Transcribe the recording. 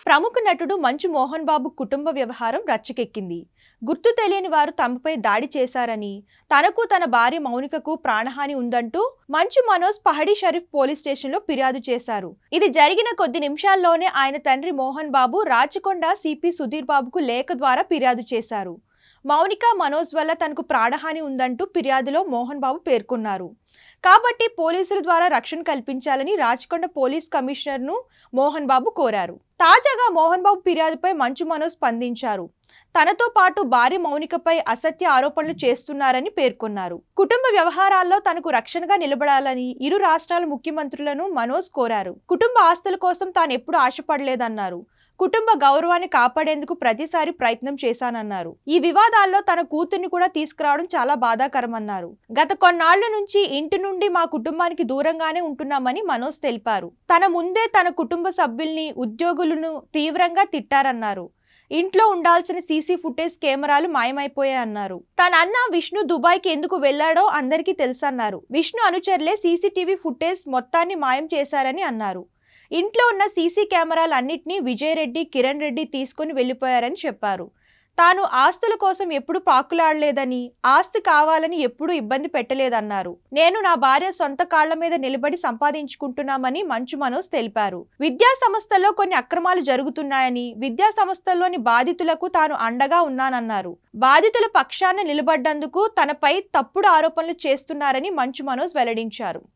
ప్రముఖ నటుడు మంచు మోహన్ బాబు కుటుంబ వ్యవహారం రచ్చకెక్కింది. గుర్తు తెలియని వారు తమపై దాడి చేశారని, తనకు తన భార్య మౌనికకు ప్రాణహాని ఉందంటూ మంచు మనోజ్ పహడి షరీఫ్ పోలీస్ స్టేషన్లో ఫిర్యాదు చేశారు. ఇది జరిగిన కొద్ది నిమిషాల్లోనే ఆయన తండ్రి మోహన్ బాబు రాచకొండ సిపి సుధీర్ బాబుకు లేఖ ద్వారా ఫిర్యాదు చేశారు. మౌనిక మనోజ్ వల్ల తనకు ప్రాణహాని ఉందంటూ ఫిర్యాదులో మోహన్ బాబు పేర్కొన్నారు. కాబట్టి పోలీసుల ద్వారా రక్షణ కల్పించాలని రాచకొండ పోలీస్ కమిషనర్ను మోహన్ బాబు కోరారు. తాజాగా మోహన్ బాబు ఫిర్యాదుపై మంచు మనోజ్ స్పందించారు. తనతో పాటు భార్య మౌనికపై అసత్య ఆరోపణలు చేస్తున్నారని పేర్కొన్నారు. కుటుంబ వ్యవహారాల్లో తనకు రక్షణగా నిలబడాలని ఇరు రాష్ట్రాల ముఖ్యమంత్రులను మనోజ్ కోరారు. కుటుంబ ఆస్తుల కోసం తాను ఎప్పుడూ ఆశపడలేదన్నారు. కుటుంబ గౌరవాన్ని కాపాడేందుకు ప్రతిసారి ప్రయత్నం చేశానన్నారు. ఈ వివాదాల్లో తన కూతుర్ని కూడా తీసుకురావడం చాలా బాధాకరమన్నారు. గత కొన్నాళ్ల నుంచి ఇంటి నుండి మా కుటుంబానికి దూరంగానే ఉంటున్నామని మనోజ్ తెలిపారు. తన ముందే తన కుటుంబ సభ్యుల్ని, ఉద్యోగులను తీవ్రంగా తిట్టారన్నారు. ఇంట్లో ఉండాల్సిన సీసీ ఫుటేజ్ కెమెరాలు మాయమైపోయాయన్నారు. తన అన్న విష్ణు దుబాయ్కి ఎందుకు వెళ్లాడో అందరికీ తెలుసన్నారు. విష్ణు అనుచరులే సీసీటీవీ ఫుటేజ్ మొత్తాన్ని మాయం చేశారని అన్నారు. ఇంట్లో ఉన్న సీసీ కెమెరాలన్నింటినీ విజయ్ రెడ్డి, కిరణ్ రెడ్డి తీసుకుని వెళ్లిపోయారని చెప్పారు. తాను ఆస్తుల కోసం ఎప్పుడు పాకులాడలేదని, ఆస్తి కావాలని ఎప్పుడూ ఇబ్బంది పెట్టలేదన్నారు. నేను నా భార్య సొంత కాళ్ల మీద నిలబడి సంపాదించుకుంటున్నామని మంచు మనోజ్ తెలిపారు. విద్యా సంస్థల్లో కొన్ని అక్రమాలు జరుగుతున్నాయని, విద్యా సంస్థల్లోని బాధితులకు తాను అండగా ఉన్నానన్నారు. బాధితుల పక్షాన నిలబడ్డందుకు తనపై తప్పుడు ఆరోపణలు చేస్తున్నారని మంచు మనోజ్ వెల్లడించారు.